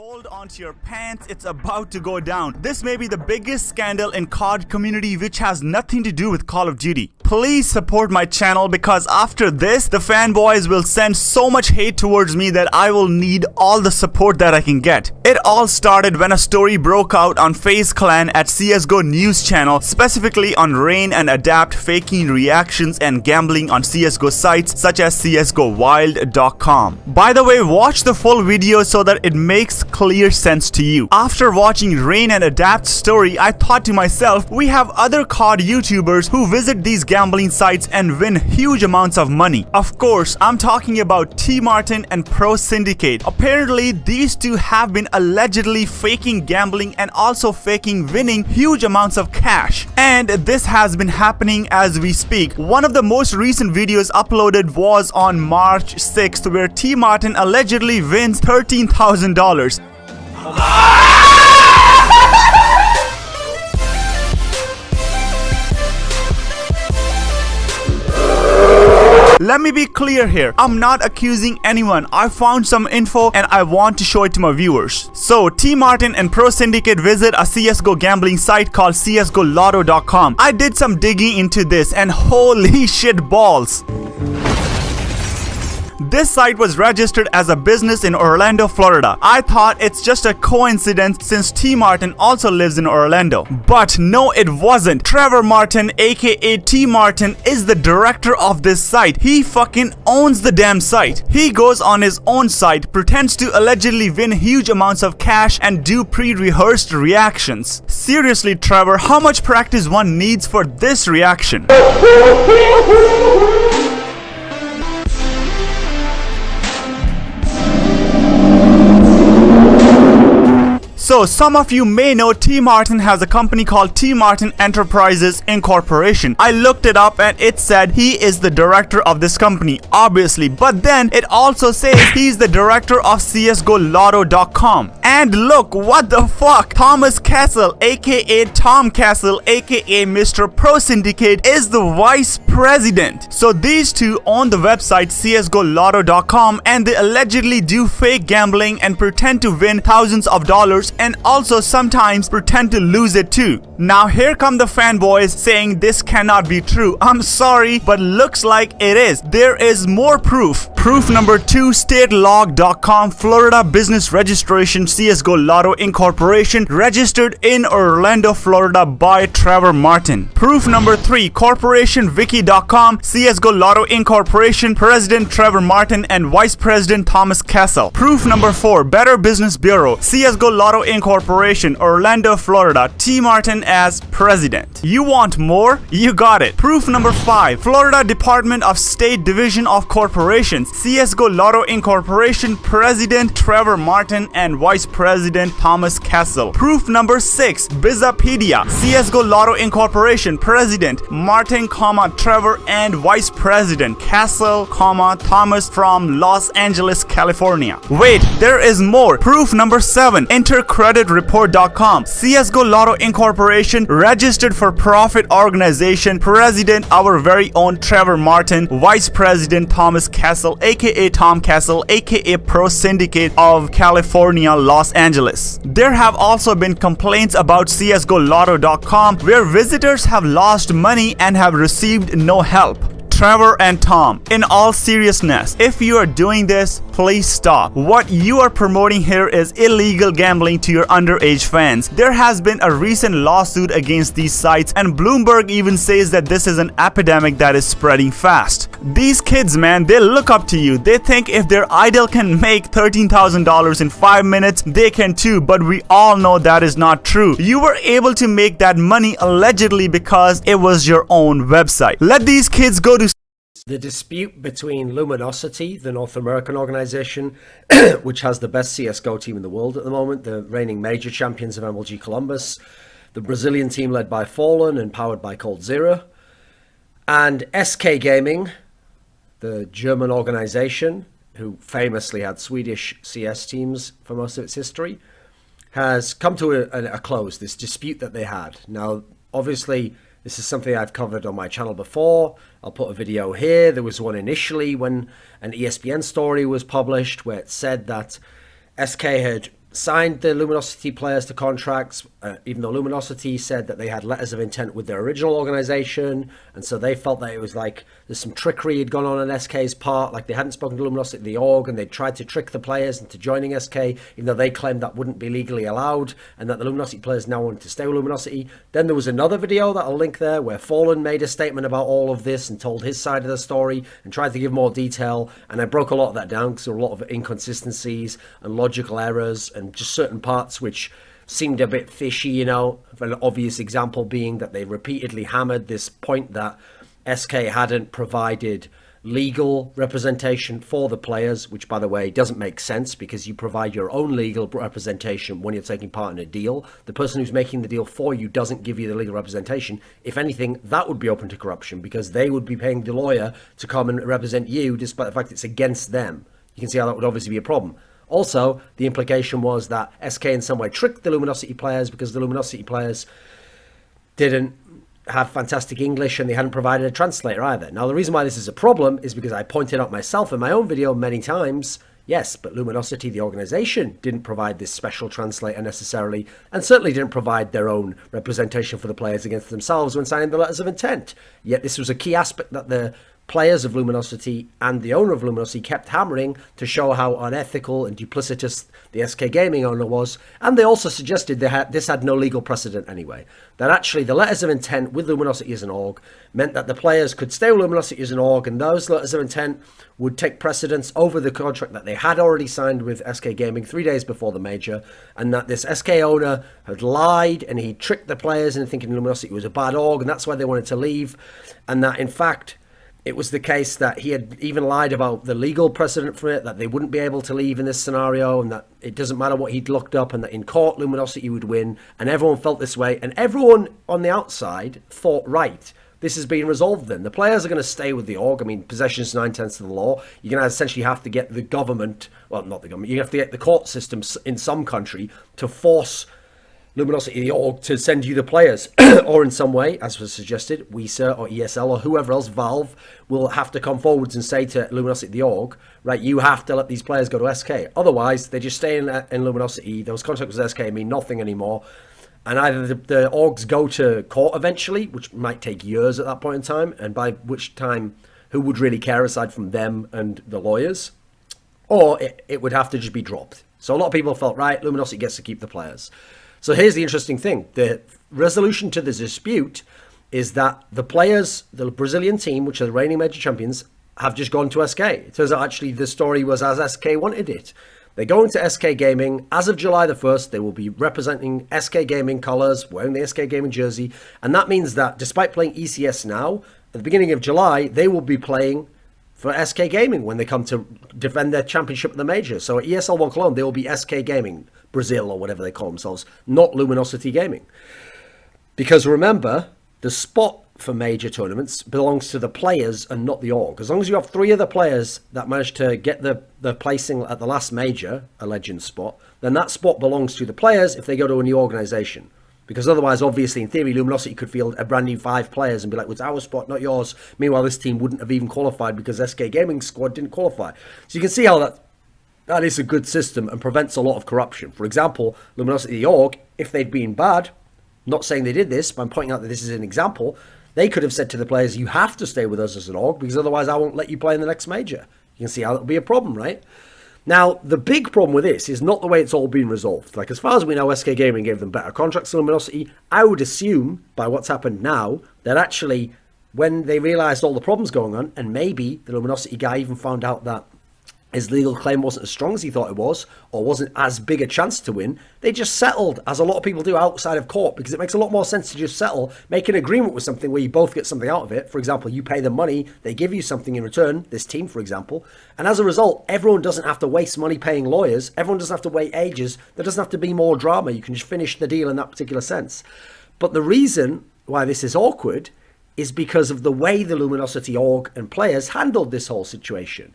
Hold on to your pants, it's about to go down. This may be the biggest scandal in COD community which has nothing to do with Call of Duty. Please support my channel because after this, the fanboys will send so much hate towards me that I will need all the support that I can get. It all started when a story broke out on FaZe Clan at Csgo news channel, specifically on Rain and Adapt faking reactions and gambling on Csgo sites such as csgowild.com. By the way, watch the full video so that it makes clear sense to you. After watching Rain and Adapt's story, I thought to myself, we have other COD YouTubers who visit these gambling sites and win huge amounts of money. Of course, I'm talking about T Martin and Pro Syndicate. Apparently, these two have been allegedly faking gambling and also faking winning huge amounts of cash. And this has been happening as we speak. One of the most recent videos uploaded was on March 6th where T Martin allegedly wins $13,000. Let me be clear here, I'm not accusing anyone. I found some info and I want to show it to my viewers. So, T Martin and Pro Syndicate visit a CSGO gambling site called csgolotto.com. I did some digging into this and holy shit balls. This site was registered as a business in Orlando, Florida. I thought it's just a coincidence since T Martin also lives in Orlando. But no, it wasn't. Trevor Martin, aka T Martin, is the director of this site. He fucking owns the damn site. He goes on his own site, pretends to allegedly win huge amounts of cash and do pre-rehearsed reactions. Seriously, Trevor, how much practice one needs for this reaction? So, some of you may know T Martin has a company called T Martin Enterprises Incorporation. I looked it up and it said he is the director of this company, obviously. But then it also says he's the director of csgolotto.com. And look, what the fuck? Thomas Castle, aka Tom Castle, aka Mr. Pro Syndicate, is the vice president. So these two own the website csgolotto.com and they allegedly do fake gambling and pretend to win thousands of dollars and also sometimes pretend to lose it too. Now here come the fanboys saying this cannot be true. I'm sorry, but looks like it is. There is more proof. Proof number 2, statelog.com, Florida business registration, CSGO Lotto Incorporation, registered in Orlando, Florida by Trevor Martin. Proof number 3, corporationwiki.com, CSGO Lotto Incorporation, President Trevor Martin and Vice President Thomas Castle. Proof number 4, Better Business Bureau, CSGO Lotto Incorporation, Orlando, Florida, T Martin as president. You want more? You got it. Proof number 5, Florida Department of State Division of Corporations, CSGO Lotto Incorporation, President Trevor Martin and Vice President Thomas Castle. Proof number 6, Bizapedia, CSGO Lotto Incorporation, President Martin, Trevor and Vice President Castle, Thomas from Los Angeles, California. Wait, there is more. Proof number 7, intercreditreport.com, CSGO Lotto Incorporation, registered for profit organization, President our very own Trevor Martin, Vice President Thomas Castle, aka Tom Castle, aka Pro Syndicate of California, Los Angeles. There have also been complaints about csgolotto.com where visitors have lost money and have received no help. Trevor and Tom, in all seriousness, if you are doing this, please stop. What you are promoting here is illegal gambling to your underage fans. There has been a recent lawsuit against these sites and Bloomberg even says that this is an epidemic that is spreading fast. These kids, man, they look up to you. They think if their idol can make $13,000 in 5 minutes, they can too, but we all know that is not true. You were able to make that money allegedly because it was your own website. Let these kids go to the dispute between Luminosity, the North American organization, which has the best CSGO team in the world at the moment, the reigning major champions of MLG Columbus, the Brazilian team led by Fallen and powered by Cold Zero, and SK Gaming, the German organization, who famously had Swedish CS teams for most of its history, has come to a close, this dispute that they had. Now, obviously, this is something I've covered on my channel before. I'll put a video here. There was one initially when an ESPN story was published where it said that SK had signed the Luminosity players to contracts, even though Luminosity said that they had letters of intent with their original organization, and so they felt that it was like there's some trickery had gone on SK's part, like they hadn't spoken to Luminosity, the org, and they tried to trick the players into joining SK, even though they claimed that wouldn't be legally allowed, and that the Luminosity players now wanted to stay with Luminosity. Then there was another video that I'll link there where Fallen made a statement about all of this and told his side of the story and tried to give more detail, and I broke a lot of that down because there were a lot of inconsistencies and logical errors and just certain parts which seemed a bit fishy, you know. An obvious example being that they repeatedly hammered this point that SK hadn't provided legal representation for the players, which, by the way, doesn't make sense because you provide your own legal representation when you're taking part in a deal. The person who's making the deal for you doesn't give you the legal representation. If anything, that would be open to corruption because they would be paying the lawyer to come and represent you despite the fact it's against them. You can see how that would obviously be a problem. Also, the implication was that SK in some way tricked the Luminosity players because the Luminosity players didn't have fantastic English and they hadn't provided a translator either. Now, the reason why this is a problem is because I pointed out myself in my own video many times, yes, but Luminosity, the organization, didn't provide this special translator necessarily, and certainly didn't provide their own representation for the players against themselves when signing the letters of intent. Yet this was a key aspect that the players of Luminosity and the owner of Luminosity kept hammering to show how unethical and duplicitous the SK Gaming owner was, and they also suggested this had no legal precedent anyway. That actually the letters of intent with Luminosity as an org meant that the players could stay with Luminosity as an org, and those letters of intent would take precedence over the contract that they had already signed with SK Gaming 3 days before the major, and that this SK owner had lied and he tricked the players into thinking Luminosity was a bad org, and that's why they wanted to leave, and that in fact it was the case that he had even lied about the legal precedent for it, that they wouldn't be able to leave in this scenario, and that it doesn't matter what he'd looked up, and that in court Luminosity would win, and everyone felt this way, and everyone on the outside thought, right, this is being resolved then. The players are going to stay with the org. I mean, possession is 9/10 of the law. You're going to essentially have to get the government, well, not the government, you have to get the court system in some country to force Luminosity, the org, to send you the players, or in some way, as was suggested, WISA or ESL or whoever else, Valve, will have to come forwards and say to Luminosity, the org, right, you have to let these players go to SK. Otherwise, they just stay in Luminosity. Those contracts with SK mean nothing anymore. And either the orgs go to court eventually, which might take years at that point in time, and by which time, who would really care aside from them and the lawyers? Or it would have to just be dropped. So a lot of people felt, right, Luminosity gets to keep the players. So here's the interesting thing. The resolution to the dispute is that the players, the Brazilian team, which are the reigning major champions, have just gone to SK. It turns out actually the story was as SK wanted it. They go into SK Gaming. As of July the 1st, they will be representing SK Gaming colours, wearing the SK Gaming jersey. And that means that despite playing ECS now, at the beginning of July, they will be playing for SK Gaming when they come to defend their championship at the major. So at ESL 1 Cologne, they will be SK Gaming, Brazil or whatever they call themselves, not Luminosity Gaming. Because remember, the spot for major tournaments belongs to the players and not the org. As long as you have 3 other players that managed to get the placing at the last major, a legend spot, then that spot belongs to the players if they go to a new organization. Because otherwise, obviously, in theory, Luminosity could field a brand new 5 players and be like, well, it's our spot, not yours. Meanwhile, this team wouldn't have even qualified because SK Gaming squad didn't qualify. So you can see how that is a good system and prevents a lot of corruption. For example, Luminosity, the org, if they'd been bad, not saying they did this, but I'm pointing out that this is an example, they could have said to the players, you have to stay with us as an org because otherwise I won't let you play in the next major. You can see how that would be a problem, right? Now, the big problem with this is not the way it's all been resolved. Like, as far as we know, SK Gaming gave them better contracts than Luminosity. I would assume, by what's happened now, that actually, when they realised all the problems going on, and maybe the Luminosity guy even found out that his legal claim wasn't as strong as he thought it was, or wasn't as big a chance to win, they just settled, as a lot of people do outside of court, because it makes a lot more sense to just settle, make an agreement with something where you both get something out of it. For example, you pay them money, they give you something in return, this team, for example, and as a result, everyone doesn't have to waste money paying lawyers, everyone doesn't have to wait ages, there doesn't have to be more drama, you can just finish the deal in that particular sense. But the reason why this is awkward is because of the way the Luminosity org and players handled this whole situation.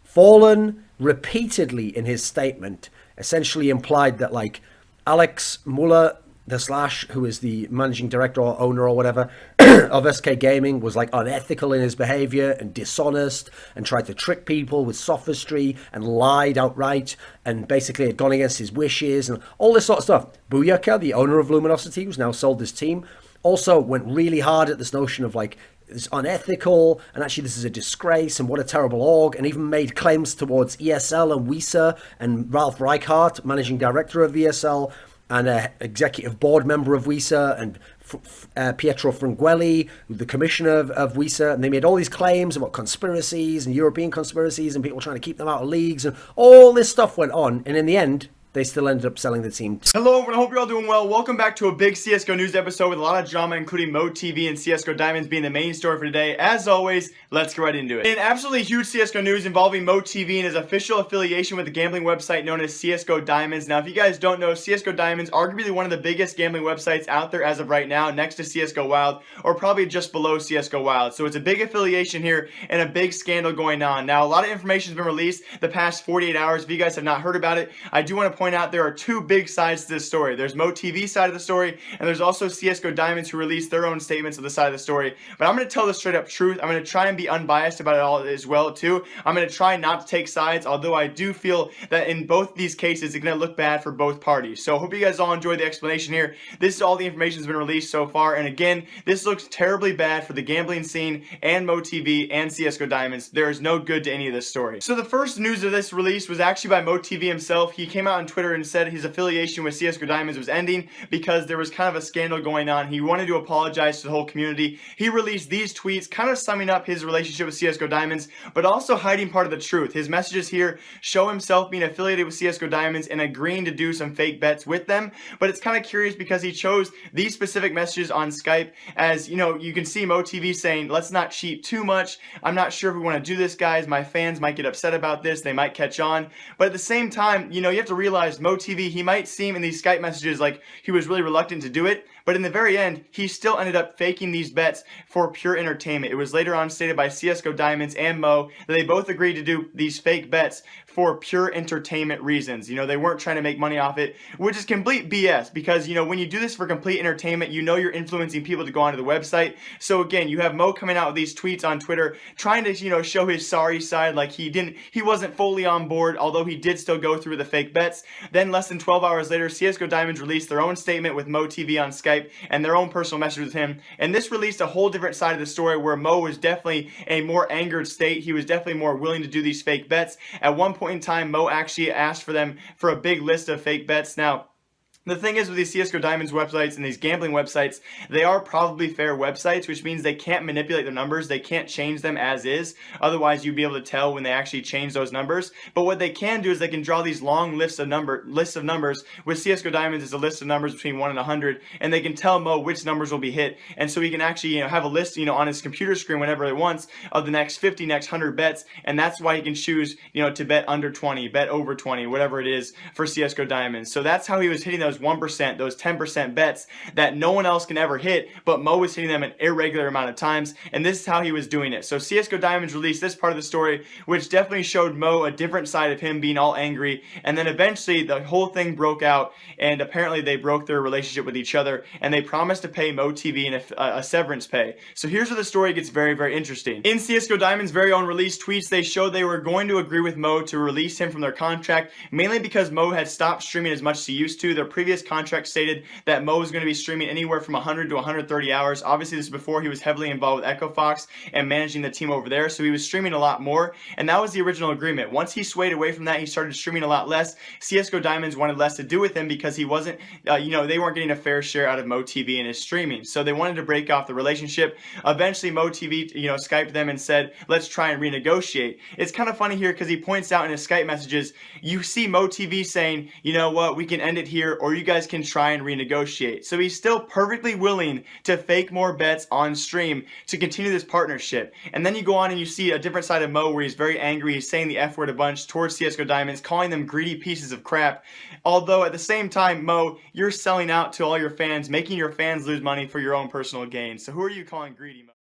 Fallen repeatedly in his statement essentially implied that, like, Alex Muller the Slash, who is the managing director or owner or whatever of SK Gaming, was like unethical in his behavior and dishonest and tried to trick people with sophistry and lied outright and basically had gone against his wishes and all this sort of stuff. Booyaka, the owner of Luminosity, who's now sold this team, also went really hard at this notion of like, it's unethical and actually this is a disgrace and what a terrible org, and even made claims towards ESL and WISA and Ralph Reichart, managing director of ESL, and an executive board member of WISA, and Pietro Frangulli, the commissioner of WISA, and they made all these claims about conspiracies and European conspiracies and people trying to keep them out of leagues, and all this stuff went on, and in the end, they still ended up selling the team. Hello everyone, I hope you're all doing well. Welcome back to a big CSGO news episode with a lot of drama, including MoTV and CSGO Diamonds being the main story for today. As always, let's get right into it. In absolutely huge CSGO news involving MoTV and his official affiliation with the gambling website known as CSGO Diamonds. Now, if you guys don't know, CSGO Diamonds, arguably one of the biggest gambling websites out there as of right now, next to CSGO Wild, or probably just below CSGO Wild. So it's a big affiliation here and a big scandal going on. Now, a lot of information has been released the past 48 hours. If you guys have not heard about it, I do want to point out there are two big sides to this story. There's MoTV side of the story, and there's also CSGO Diamonds, who released their own statements of the side of the story. But I'm going to tell the straight up truth. I'm going to try and be unbiased about it all as well too. I'm going to try not to take sides, although I do feel that in both these cases it's going to look bad for both parties. So I hope you guys all enjoyed the explanation here. This is all the information that's been released so far, and again, this looks terribly bad for the gambling scene and MoTV and CSGO Diamonds. There is no good to any of this story. So the first news of this release was actually by MoTV himself. He came out on Twitter and said his affiliation with CSGO Diamonds was ending because there was kind of a scandal going on. He wanted to apologize to the whole community. He released these tweets kind of summing up his relationship with CSGO Diamonds, but also hiding part of the truth. His messages here show himself being affiliated with CSGO Diamonds and agreeing to do some fake bets with them, but it's kind of curious because he chose these specific messages on Skype. As you know, you can see MoTV saying, let's not cheat too much. I'm not sure if we want to do this, guys. My fans might get upset about this. They might catch on. But at the same time, you know, you have to realize MoTV, he might seem in these Skype messages like he was really reluctant to do it, but in the very end, he still ended up faking these bets for pure entertainment. It was later on stated by CSGO Diamonds and Mo that they both agreed to do these fake bets for pure entertainment reasons. You know, they weren't trying to make money off it, which is complete BS because, you know, when you do this for complete entertainment, you know you're influencing people to go onto the website. So again, you have Mo coming out with these tweets on Twitter trying to, you know, show his sorry side, like he wasn't fully on board, although he did still go through the fake bets. Then less than 12 hours later, CSGO Diamonds released their own statement with MoTV on Skype and their own personal message with him. And this released a whole different side of the story where Mo was definitely a more angered state. He was definitely more willing to do these fake bets. At one point in time, Mo actually asked for them for a big list of fake bets. Now, the thing is with these CSGO Diamonds websites and these gambling websites, they are probably fair websites, which means they can't manipulate the numbers. They can't change them as is. Otherwise, you'd be able to tell when they actually change those numbers. But what they can do is they can draw these long lists of numbers. With CSGO Diamonds, it's a list of numbers between 1 and 100, and they can tell Mo which numbers will be hit. And so he can actually, you know, have a list, you know, on his computer screen whenever he wants of the next 50, next 100 bets, and that's why he can choose, you know, to bet under 20, bet over 20, whatever it is for CSGO Diamonds. So that's how he was hitting those 1%, those 10% bets that no one else can ever hit, but Mo was hitting them an irregular amount of times, and this is how he was doing it. So CSGO Diamonds released this part of the story, which definitely showed Mo a different side of him being all angry, and then eventually the whole thing broke out, and apparently they broke their relationship with each other, and they promised to pay MoTV a severance pay. So here's where the story gets very, very interesting. In CSGO Diamonds' very own release tweets, they showed they were going to agree with Mo to release him from their contract, mainly because Mo had stopped streaming as much as he used to. Their previous contract stated that Mo was going to be streaming anywhere from 100 to 130 hours. Obviously, this is before he was heavily involved with Echo Fox and managing the team over there, so he was streaming a lot more, and that was the original agreement. Once he swayed away from that, he started streaming a lot less. CSGO Diamonds wanted less to do with him because he wasn't, you know, they weren't getting a fair share out of MoTV and his streaming, so they wanted to break off the relationship. Eventually, MoTV, you know, Skyped them and said, let's try and renegotiate. It's kind of funny here because he points out in his Skype messages, you see MoTV saying, you know what, we can end it here, or you guys can try and renegotiate. So he's still perfectly willing to fake more bets on stream to continue this partnership. And then you go on and you see a different side of Mo where he's very angry. He's saying the F word a bunch towards CSGO Diamonds, calling them greedy pieces of crap. Although at the same time, Mo, you're selling out to all your fans, making your fans lose money for your own personal gain. So who are you calling greedy, Mo?